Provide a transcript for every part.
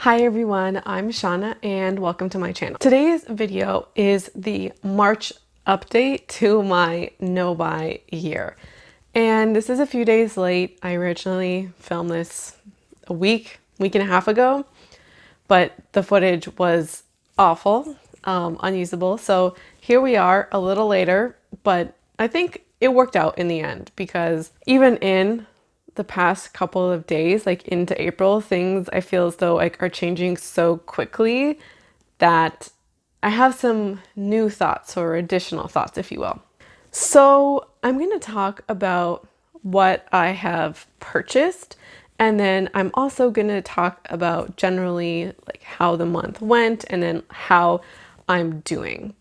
Hi everyone, I'm Shauna and welcome to my channel. Today's video is the March update to my no-buy year. And this is a few days late. I originally filmed this a week and a half ago, but the footage was awful, unusable. So here we are a little later, but I think it worked out in the end because even in the past couple of days, like into April, things I feel as though like are changing so quickly that I have some new thoughts or additional thoughts, if you will. So I'm going to talk about what I have purchased, and then I'm also going to talk about generally like how the month went and then how I'm doing.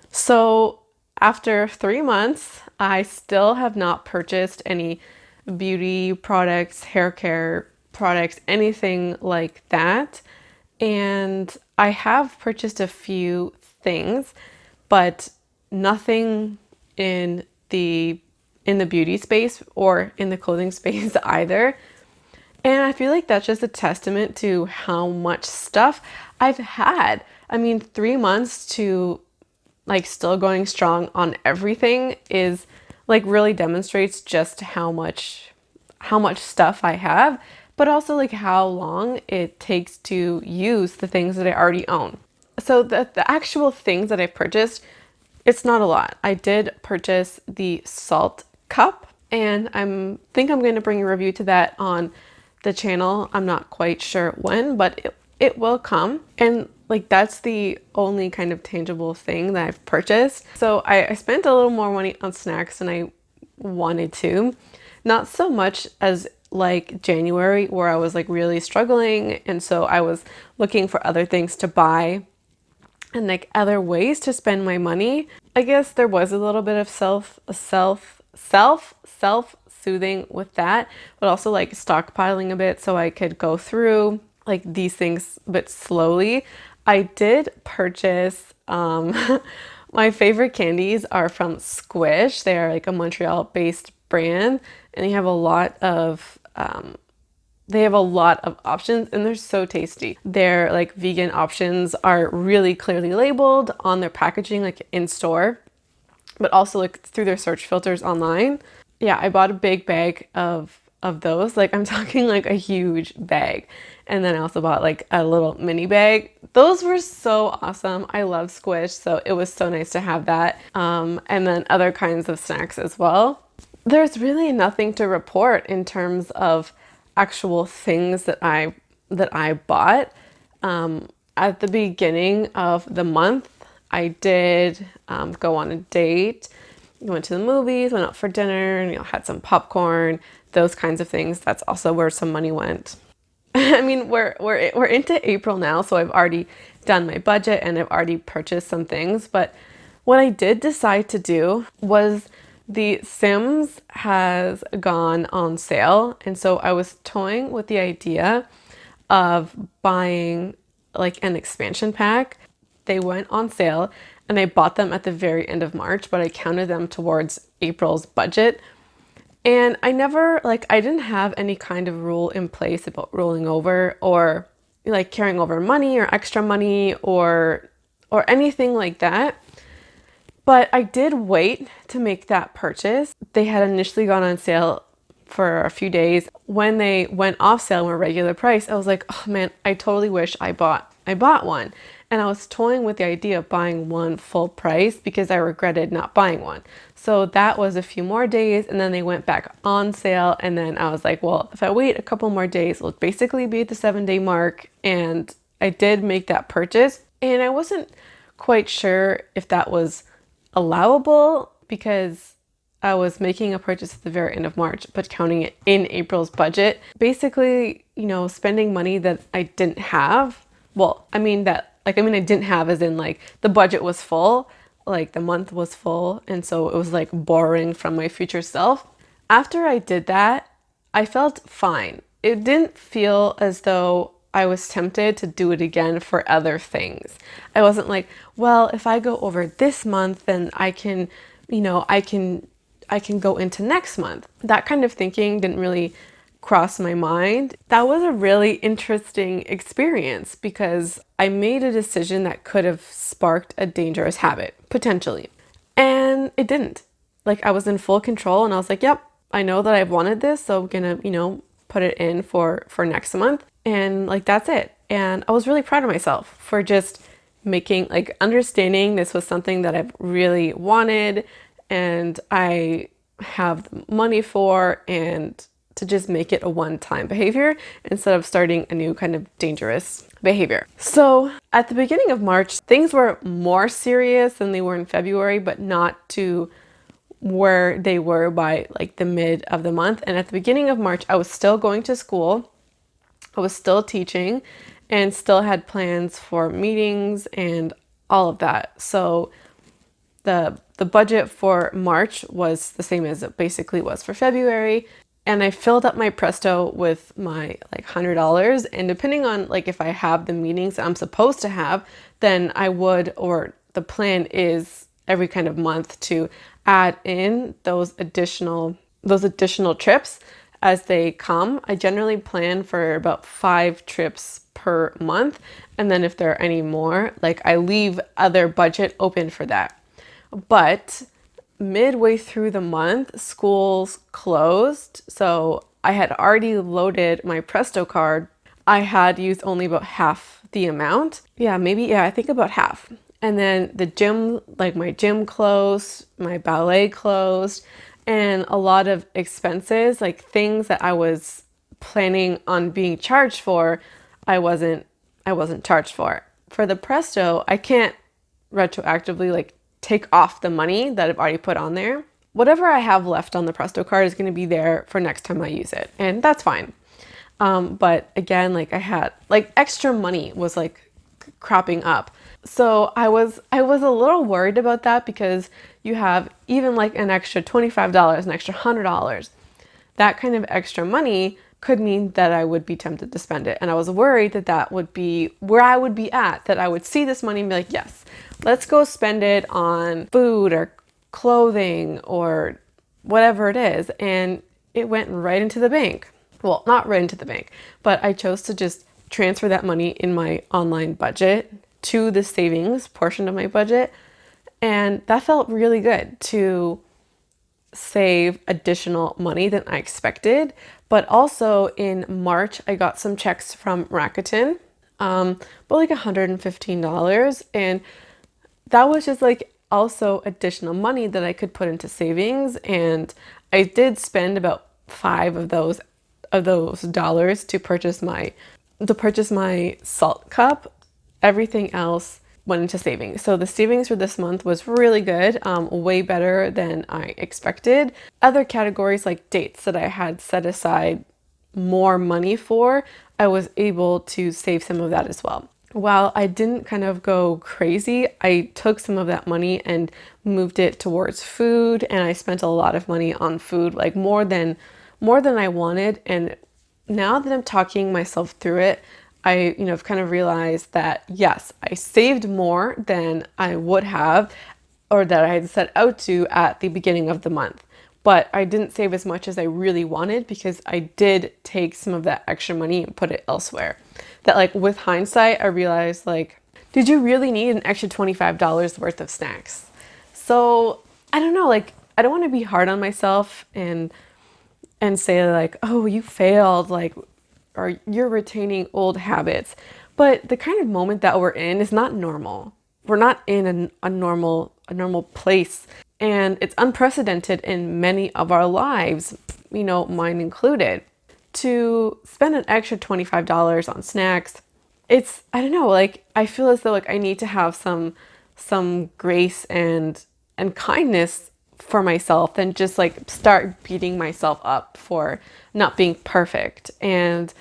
So after 3 months, I still have not purchased any beauty products, hair care products, anything like that. And I have purchased a few things, but nothing in the beauty space or in the clothing space either. And I feel like that's just a testament to how much stuff I've had. I mean, 3 months to like still going strong on everything is like really demonstrates just how much stuff I have, but also like how long it takes to use the things that I already own. So the actual things that I've purchased, it's not a lot. I did purchase the salt cup, and think I'm going to bring a review to that on the channel. I'm not quite sure when, but it will come. And like that's the only kind of tangible thing that I've purchased. So I spent a little more money on snacks than I wanted to. Not so much as like January where I was like really struggling, and so I was looking for other things to buy and like other ways to spend my money. I guess there was a little bit of self-soothing with that, but also like stockpiling a bit so I could go through like these things a bit slowly. I did purchase my favorite candies are from Squish. They are like a Montreal-based brand, and they have a lot of options and they're so tasty. Their like vegan options are really clearly labeled on their packaging, like in store, but also like through their search filters online. Yeah, I bought a big bag of those. Like I'm talking like a huge bag. And then I also bought like a little mini bag. Those were so awesome. I love Squish, so it was so nice to have that. And then other kinds of snacks as well. There's really nothing to report in terms of actual things that I bought. At the beginning of the month, I did go on a date. We went to the movies, went out for dinner, and had some popcorn, those kinds of things. That's also where some money went. I mean, we're into April now, so I've already done my budget and I've already purchased some things. But what I did decide to do was the Sims has gone on sale, and so I was toying with the idea of buying like an expansion pack. They went on sale and I bought them at the very end of March, but I counted them towards April's budget. And I didn't have any kind of rule in place about rolling over or like carrying over money or extra money or anything like that. But I did wait to make that purchase. They had initially gone on sale for a few days. When they went off sale and were regular price, I was like, oh man, I totally wish I bought one. And I was toying with the idea of buying one full price because I regretted not buying one. So that was a few more days, and then they went back on sale. And then I was like, well, if I wait a couple more days, it'll basically be at the 7-day mark. And I did make that purchase. And I wasn't quite sure if that was allowable because I was making a purchase at the very end of March, but counting it in April's budget. Basically, spending money that I didn't have. Well, I didn't have as in like the budget was full, like the month was full, and so it was like borrowing from my future self. After I did that, I felt fine. It didn't feel as though I was tempted to do it again for other things. I wasn't like, well, if I go over this month, then I can go into next month. That kind of thinking didn't really crossed my mind. That was a really interesting experience because I made a decision that could have sparked a dangerous habit, potentially. And it didn't. Like, I was in full control and I was like, yep, I know that I've wanted this, so I'm gonna, put it in for next month. And like, that's it. And I was really proud of myself for just making, like, understanding this was something that I've really wanted and I have the money for, and to just make it a one-time behavior instead of starting a new kind of dangerous behavior. So at the beginning of March, things were more serious than they were in February, but not to where they were by like the mid of the month. And at the beginning of March, I was still going to school. I was still teaching and still had plans for meetings and all of that. So the budget for March was the same as it basically was for February. And I filled up my Presto with my like $100. And depending on like if I have the meetings that I'm supposed to have, then I would, or the plan is every kind of month to add in those additional trips as they come. I generally plan for about 5 trips per month. And then if there are any more, like I leave other budget open for that. But midway through the month, schools closed. So I had already loaded my Presto card. I had used only about half the amount. I think about half. And then the gym, like my gym closed, my ballet closed, and a lot of expenses, like things that I was planning on being charged for, I wasn't charged for. For the Presto, I can't retroactively like take off the money that I've already put on there. Whatever I have left on the Presto card is going to be there for next time I use it, and that's fine. But again, like I had like extra money was like cropping up. So I was a little worried about that because you have even like an extra $25, an extra $100. That kind of extra money could mean that I would be tempted to spend it. And I was worried that that would be where I would be at, that I would see this money and be like, yes, let's go spend it on food or clothing or whatever it is. And it went right into the bank. Well, not right into the bank, but I chose to just transfer that money in my online budget to the savings portion of my budget. And that felt really good to save additional money than I expected. But also in March, I got some checks from Rakuten, but like $115. And that was just like also additional money that I could put into savings. And I did spend about 5 of those dollars to purchase my salt cup. Everything else went into savings. So the savings for this month was really good, way better than I expected. Other categories like dates that I had set aside more money for, I was able to save some of that as well. While I didn't kind of go crazy, I took some of that money and moved it towards food, and I spent a lot of money on food, like more than I wanted. And now that I'm talking myself through it, I, have kind of realized that yes, I saved more than I would have or that I had set out to at the beginning of the month. But I didn't save as much as I really wanted because I did take some of that extra money and put it elsewhere. That like with hindsight, I realized like, did you really need an extra $25 worth of snacks? So I don't know, like I don't want to be hard on myself and say like, oh, you failed, like, or you're retaining old habits. But the kind of moment that we're in is not normal. We're not in a normal place. And it's unprecedented in many of our lives, mine included. To spend an extra $25 on snacks, I don't know, like I feel as though like I need to have some grace and kindness for myself and just like start beating myself up for not being perfect. And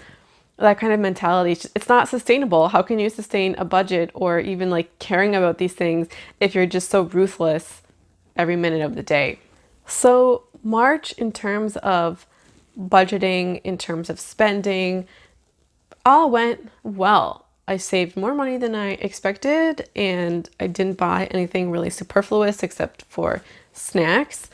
that kind of mentality, it's not sustainable. How can you sustain a budget or even like caring about these things if you're just so ruthless every minute of the day? So March, in terms of budgeting, in terms of spending, all went well. I saved more money than I expected, and I didn't buy anything really superfluous except for snacks.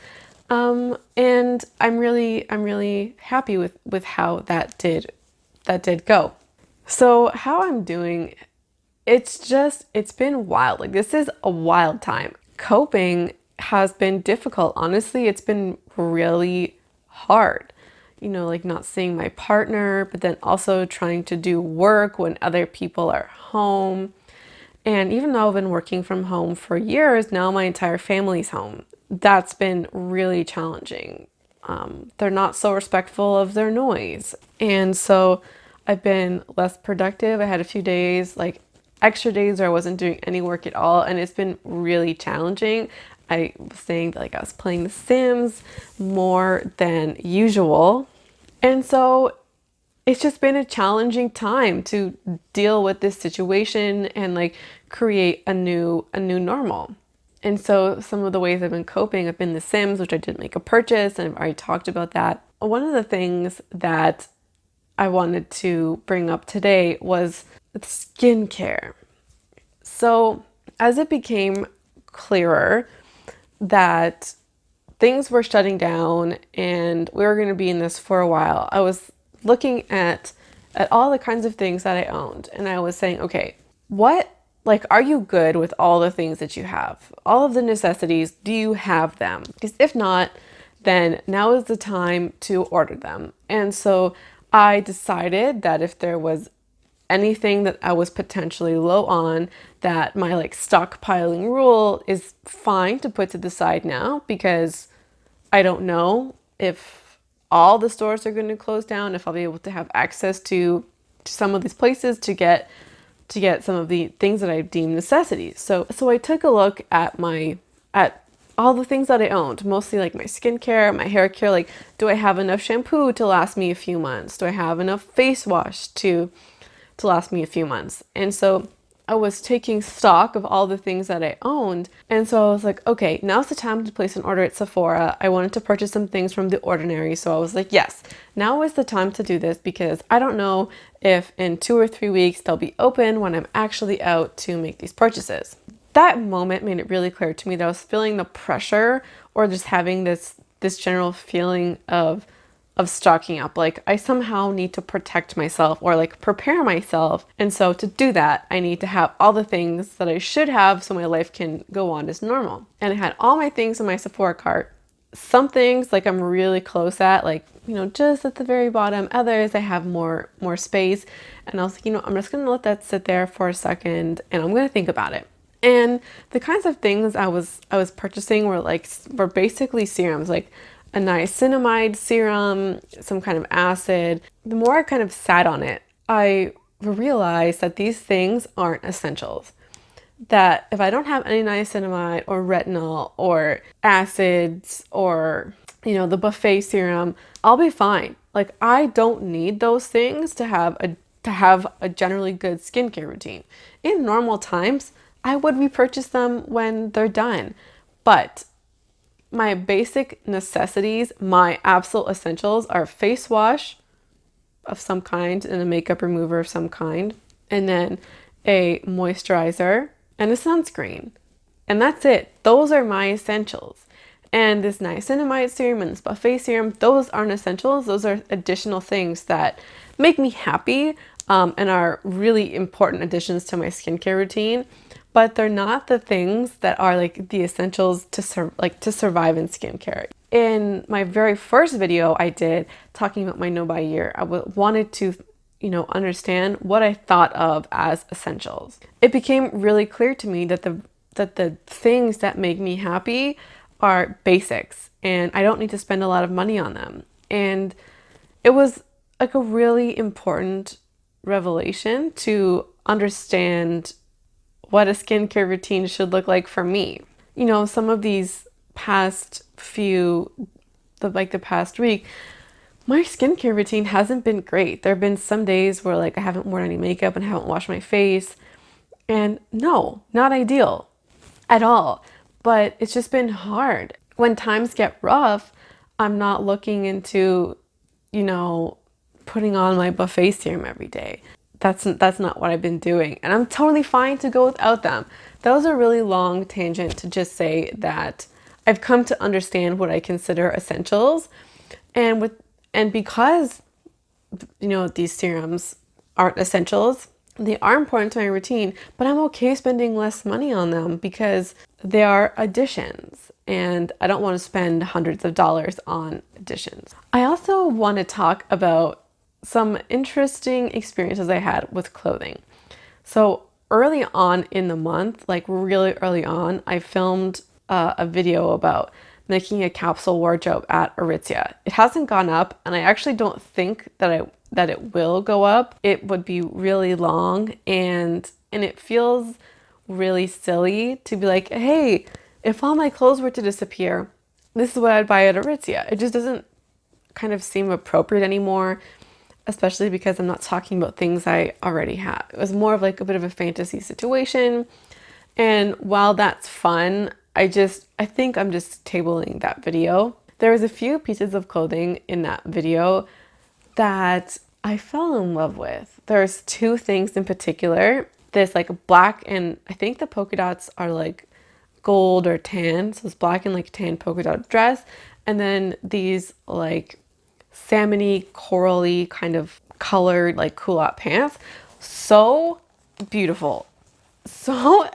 And I'm really happy with how that did go. So how I'm doing, it's been wild. Like, this is a wild time. Coping has been difficult. Honestly, it's been really hard. Like not seeing my partner, but then also trying to do work when other people are home. And even though I've been working from home for years, now my entire family's home. That's been really challenging. They're not so respectful of their noise. And so I've been less productive. I had a few days, like extra days, where I wasn't doing any work at all. And it's been really challenging. I was saying that, like, I was playing The Sims more than usual. And so it's just been a challenging time to deal with this situation and like create a new normal. And so some of the ways I've been coping have been The Sims, which I did make a purchase, and I've already talked about that. One of the things that I wanted to bring up today was skincare. So as it became clearer that things were shutting down and we were going to be in this for a while, I was looking at all the kinds of things that I owned, and I was saying, okay, what, like, are you good with all the things that you have? All of the necessities, do you have them? Because if not, then now is the time to order them. And so I decided that if there was anything that I was potentially low on, that my like stockpiling rule is fine to put to the side now, because I don't know if all the stores are going to close down, if I'll be able to have access to some of these places to get some of the things that I deem necessities. So I took a look at all the things that I owned, mostly like my skincare, my hair care. Like, do I have enough shampoo to last me a few months? Do I have enough face wash to last me a few months? And so I was taking stock of all the things that I owned. And so I was like, okay, now's the time to place an order at Sephora. I wanted to purchase some things from The Ordinary. So I was like, yes, now is the time to do this, because I don't know if in 2 or 3 weeks they'll be open when I'm actually out to make these purchases. That moment made it really clear to me that I was feeling the pressure, or just having this general feeling of stocking up. Like, I somehow need to protect myself or like prepare myself. And so to do that, I need to have all the things that I should have so my life can go on as normal. And I had all my things in my Sephora cart. Some things like I'm really close at, like, just at the very bottom. Others I have more space. And I was like, I'm just gonna let that sit there for a second and I'm gonna think about it. And the kinds of things I was purchasing were basically serums, like a niacinamide serum, some kind of acid. The more I kind of sat on it, I realized that these things aren't essentials. That if I don't have any niacinamide or retinol or acids or, the buffet serum, I'll be fine. Like, I don't need those things to have a generally good skincare routine. In normal times, I would repurchase them when they're done. But my basic necessities, my absolute essentials, are face wash of some kind and a makeup remover of some kind, and then a moisturizer and a sunscreen. And that's it. Those are my essentials. And this niacinamide serum and this buffet serum, those aren't essentials. Those are additional things that make me happy, and are really important additions to my skincare routine. But they're not the things that are like the essentials to survive in skincare. In my very first video I did talking about my no-buy year, I wanted to, understand what I thought of as essentials. It became really clear to me that the things that make me happy are basics, and I don't need to spend a lot of money on them. And it was like a really important revelation to understand what a skincare routine should look like for me. Some of these past the past week, my skincare routine hasn't been great. There have been some days where like I haven't worn any makeup and haven't washed my face. And no, not ideal at all. But it's just been hard. When times get rough, I'm not looking into, putting on my buffet serum every day. That's not what I've been doing, and I'm totally fine to go without them. That was a really long tangent to just say that I've come to understand what I consider essentials. And because these serums aren't essentials, they are important to my routine, but I'm okay spending less money on them because they are additions and I don't want to spend hundreds of dollars on additions. I also want to talk about some interesting experiences I had with clothing. So early on in the month, like really early on, I filmed a video about making a capsule wardrobe at Aritzia. It hasn't gone up, and I actually don't think that it will go up. It would be really long, and it feels really silly to be like, hey, if all my clothes were to disappear, this is what I'd buy at Aritzia. It just doesn't kind of seem appropriate anymore, especially because I'm not talking about things I already have. It was more of like a bit of a fantasy situation. And while that's fun, I think I'm just tabling that video. There was a few pieces of clothing in that video that I fell in love with. There's two things in particular. This like black, and I think the polka dots are like gold or tan. So it's black and like tan polka dot dress. And then these like salmony, corally kind of colored like culotte pants. So beautiful. So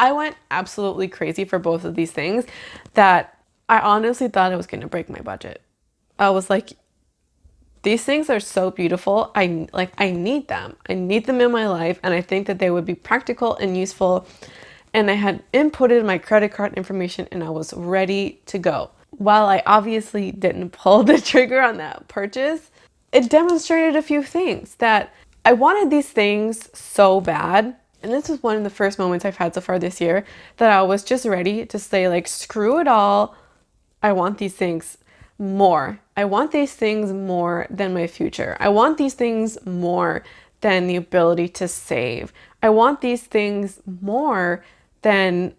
I went absolutely crazy for both of these things that I honestly thought it was going to break my budget. I was like, these things are so beautiful. I need them. I need them in my life, and I think that they would be practical and useful. And I had inputted my credit card information and I was ready to go. While I obviously didn't pull the trigger on that purchase, it demonstrated a few things that I wanted these things so bad. And this was one of the first moments I've had so far this year that I was just ready to say, like, screw it all. I want these things more. I want these things more than my future. I want these things more than the ability to save. I want these things more than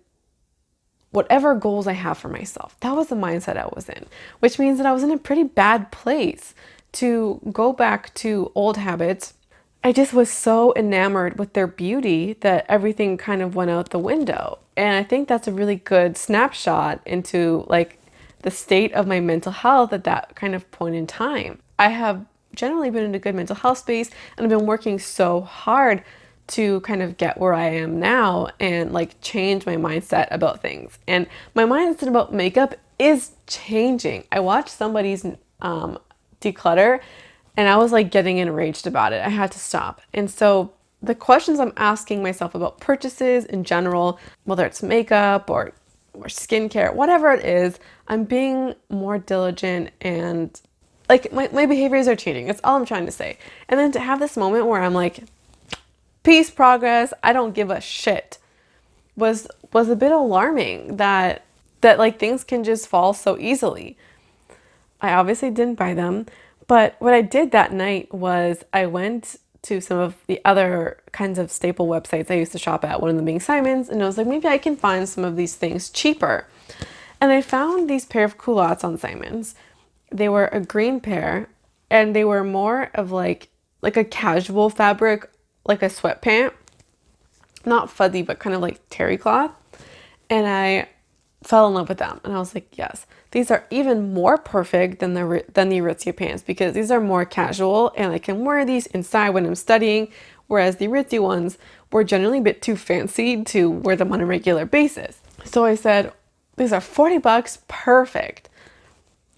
whatever goals I have for myself. That was the mindset I was in, which means that I was in a pretty bad place to go back to old habits. I just was so enamored with their beauty that everything kind of went out the window. And I think that's a really good snapshot into like the state of my mental health at that kind of point in time. I have generally been in a good mental health space, and I've been working so hard to kind of get where I am now and like change my mindset about things. And my mindset about makeup is changing. I watched somebody's declutter and I was like getting enraged about it. I had to stop. And so the questions I'm asking myself about purchases in general, whether it's makeup or skincare, whatever it is, I'm being more diligent, and like my behaviors are changing. That's all I'm trying to say. And then to have this moment where I'm like, peace, progress, I don't give a shit, was a bit alarming that like things can just fall so easily. I obviously didn't buy them, but what I did that night was I went to some of the other kinds of staple websites I used to shop at, one of them being Simon's, and I was like, maybe I can find some of these things cheaper. And I found these pair of culottes on Simon's. They were a green pair, and they were more of like a casual fabric, like a sweatpant, not fuzzy, but kind of like terry cloth. And I fell in love with them, and I was like, yes, these are even more perfect than the Aritzia pants, because these are more casual and I can wear these inside when I'm studying, whereas the Aritzia ones were generally a bit too fancy to wear them on a regular basis. So I said, these are $40, perfect.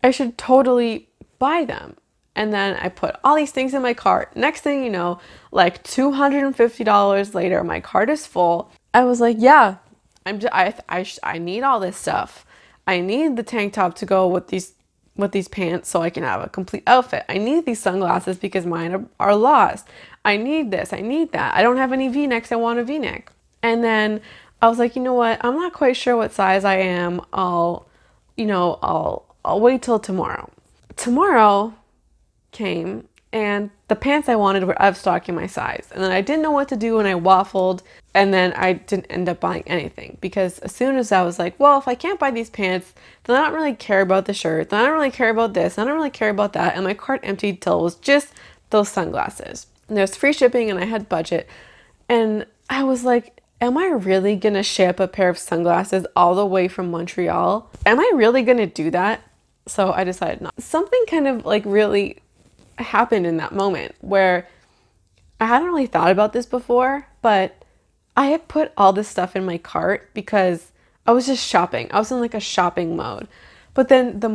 I should totally buy them. And then I put all these things in my cart. Next thing you know, like $250 later, my cart is full. I was like, yeah, I need all this stuff. I need the tank top to go with these pants so I can have a complete outfit. I need these sunglasses because mine are lost. I need this. I need that. I don't have any V-necks. I want a V-neck. And then I was like, you know what? I'm not quite sure what size I am. I'll wait till tomorrow. Tomorrow came, and the pants I wanted were out of stock in my size. And then I didn't know what to do, and I waffled, and then I didn't end up buying anything, because as soon as I was like, well, if I can't buy these pants, then I don't really care about the shirt, then I don't really care about this, I don't really care about that, and my cart emptied till it was just those sunglasses. And there's free shipping, and I had budget, and I was like, am I really gonna ship a pair of sunglasses all the way from Montreal? Am I really gonna do that? So I decided not. Something kind of like really happened in that moment where I hadn't really thought about this before, but I had put all this stuff in my cart because I was just shopping. I was in like a shopping mode. But then the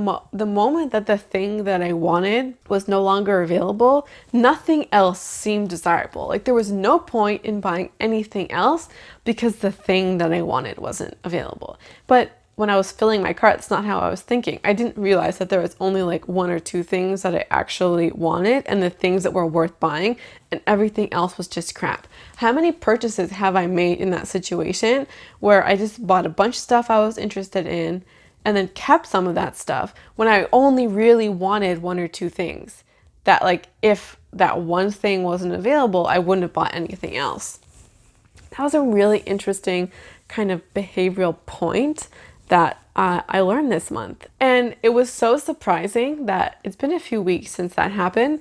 moment that the thing that I wanted was no longer available, nothing else seemed desirable. Like there was no point in buying anything else because the thing that I wanted wasn't available. But when I was filling my cart, that's not how I was thinking. I didn't realize that there was only like one or two things that I actually wanted and the things that were worth buying, and everything else was just crap. How many purchases have I made in that situation where I just bought a bunch of stuff I was interested in and then kept some of that stuff when I only really wanted one or two things? That like if that one thing wasn't available, I wouldn't have bought anything else. That was a really interesting kind of behavioral point that I learned this month. And it was so surprising that it's been a few weeks since that happened.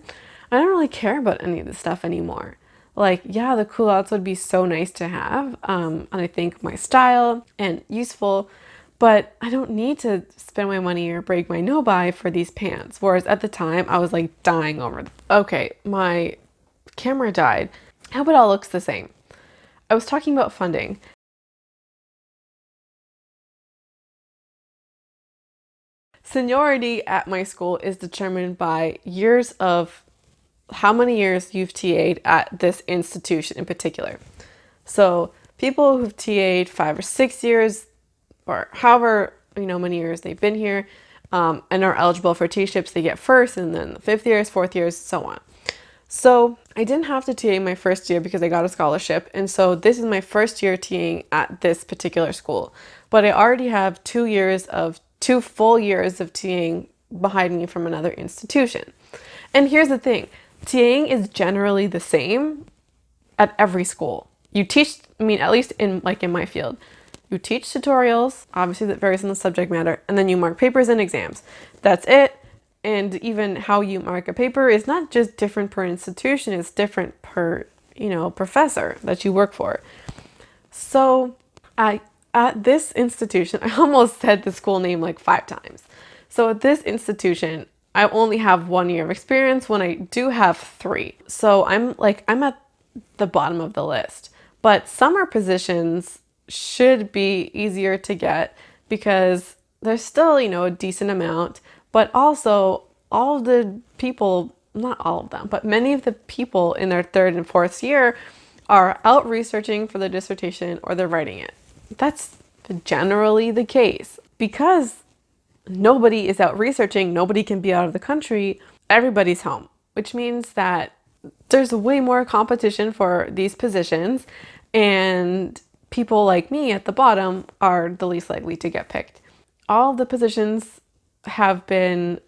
I don't really care about any of this stuff anymore. Like, yeah, the culottes would be so nice to have, and I think my style and useful, but I don't need to spend my money or break my no-buy for these pants. Whereas at the time, I was like dying over them. Okay, my camera died. I hope it all looks the same. I was talking about funding. Seniority at my school is determined by years of how many years you've TA'd at this institution in particular. So people who've TA'd 5 or 6 years or however many years they've been here and are eligible for T-ships, they get first, and then the 5th years, 4th years, so on. So I didn't have to TA my first year because I got a scholarship, and so this is my first year TAing at this particular school. But I already have 2 full years of TAing behind me from another institution. And here's the thing, TAing is generally the same at every school. You teach, at least in my field, you teach tutorials, obviously that varies on the subject matter, and then you mark papers and exams. That's it. And even how you mark a paper is not just different per institution, it's different per, professor that you work for. So at this institution, I almost said the school name like 5 times. So at this institution, I only have 1 year of experience when I do have 3. So I'm at the bottom of the list. But summer positions should be easier to get because there's still, a decent amount, but also all of the people, not all of them, but many of the people in their 3rd and 4th year are out researching for their dissertation or they're writing it. That's generally the case. Because nobody is out researching, nobody can be out of the country, everybody's home, which means that there's way more competition for these positions, and people like me at the bottom are the least likely to get picked. All of the positions have been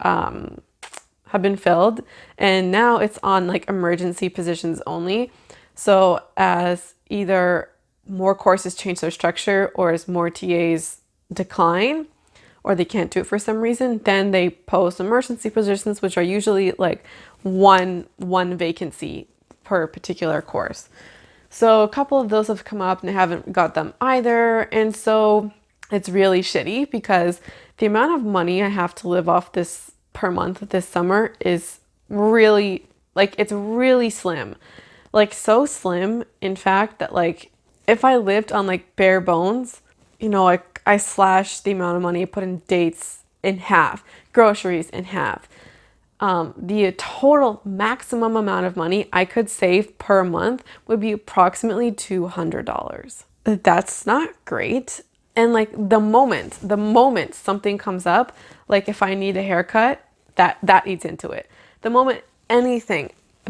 filled, and now it's on like emergency positions only. So as either more courses change their structure or as more TAs decline or they can't do it for some reason, then they post emergency positions, which are usually like one vacancy per particular course. So a couple of those have come up and I haven't got them either. And so it's really shitty because the amount of money I have to live off this per month this summer is really, it's really slim. So slim, in fact, that if I lived on bare bones, I slashed the amount of money I put in dates in half, groceries in half. The total maximum amount of money I could save per month would be approximately $200. That's not great. And the moment something comes up, if I need a haircut, that eats into it. The moment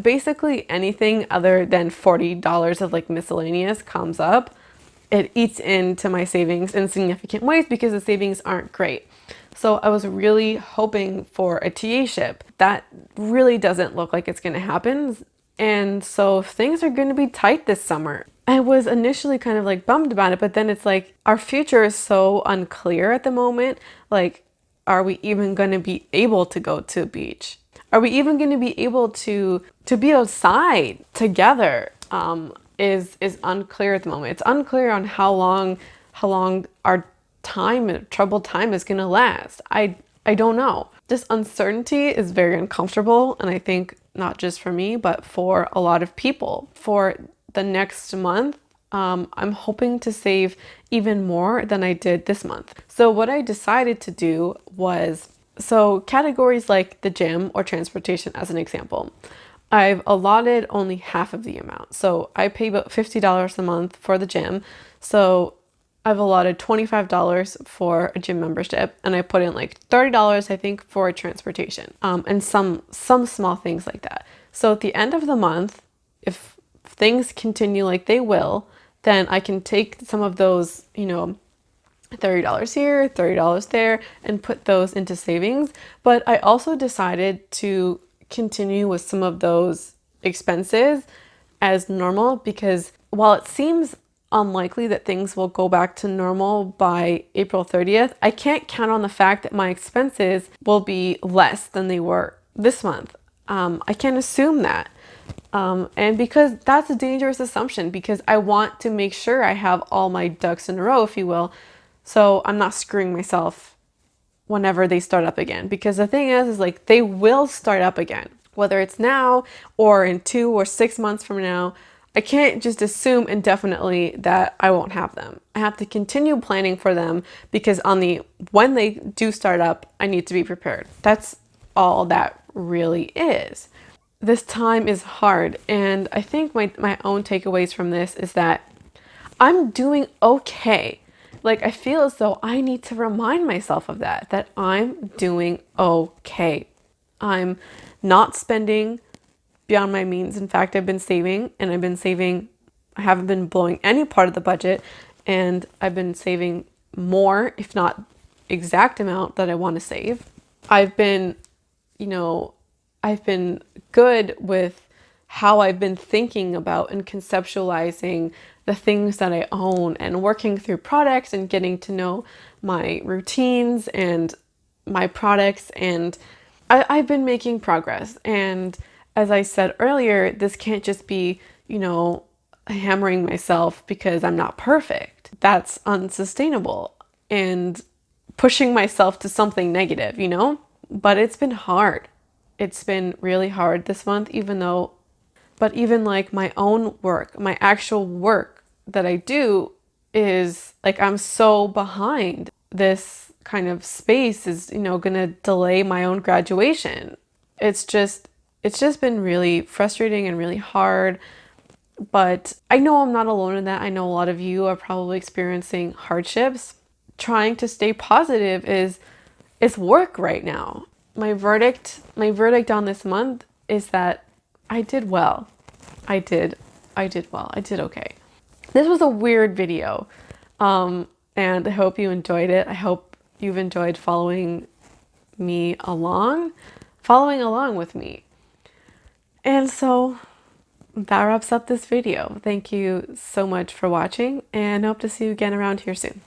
basically anything other than $40 of miscellaneous comes up, it eats into my savings in significant ways because the savings aren't great. So I was really hoping for a TA-ship. That really doesn't look like it's going to happen. And so things are going to be tight this summer. I was initially kind of bummed about it, but then it's our future is so unclear at the moment. Are we even going to be able to go to a beach? Are we even going to be able to be outside together? is unclear at the moment. It's unclear on how long our troubled time is going to last. I don't know. This uncertainty is very uncomfortable, and I think not just for me, but for a lot of people. For the next month, I'm hoping to save even more than I did this month. So what I decided to do was, so categories like the gym or transportation as an example, I've allotted only half of the amount. So I pay about $50 a month for the gym. So I've allotted $25 for a gym membership, and I put in like $30, I think, for transportation, and some small things like that. So at the end of the month, if things continue like they will, then I can take some of those, $30 here, $30 there, and put those into savings. But I also decided to continue with some of those expenses as normal, because while it seems unlikely that things will go back to normal by April 30th, I can't count on the fact that my expenses will be less than they were this month. I can't assume that. And because that's a dangerous assumption, because I want to make sure I have all my ducks in a row, if you will, so I'm not screwing myself whenever they start up again. Because the thing is like they will start up again, whether it's now or in 2 or 6 months from now. I can't just assume indefinitely that I won't have them. I have to continue planning for them, because when they do start up, I need to be prepared. That's all that really is. This time is hard, and I think my own takeaways from this is that I'm doing okay. Like, I feel as though I need to remind myself of that I'm doing okay. I'm not spending beyond my means. In fact, I've been saving, and I haven't been blowing any part of the budget, and I've been saving more, if not exact amount that I want to save. I've been, I've been good with how I've been thinking about and conceptualizing the things that I own, and working through products and getting to know my routines and my products. And I've been making progress. And as I said earlier, this can't just be, hammering myself because I'm not perfect. That's unsustainable, and pushing myself to something negative, But it's been hard. It's been really hard this month, but even like my own work, my actual work that I do is like, I'm so behind. This kind of space is, gonna delay my own graduation. It's just been really frustrating and really hard. But I know I'm not alone in that. I know a lot of you are probably experiencing hardships. Trying to stay positive is work right now. My verdict on this month is that I did well. I did well. I did okay. This was a weird video. And I hope you enjoyed it. I hope you've enjoyed following along with me. And so that wraps up this video. Thank you so much for watching, and I hope to see you again around here soon.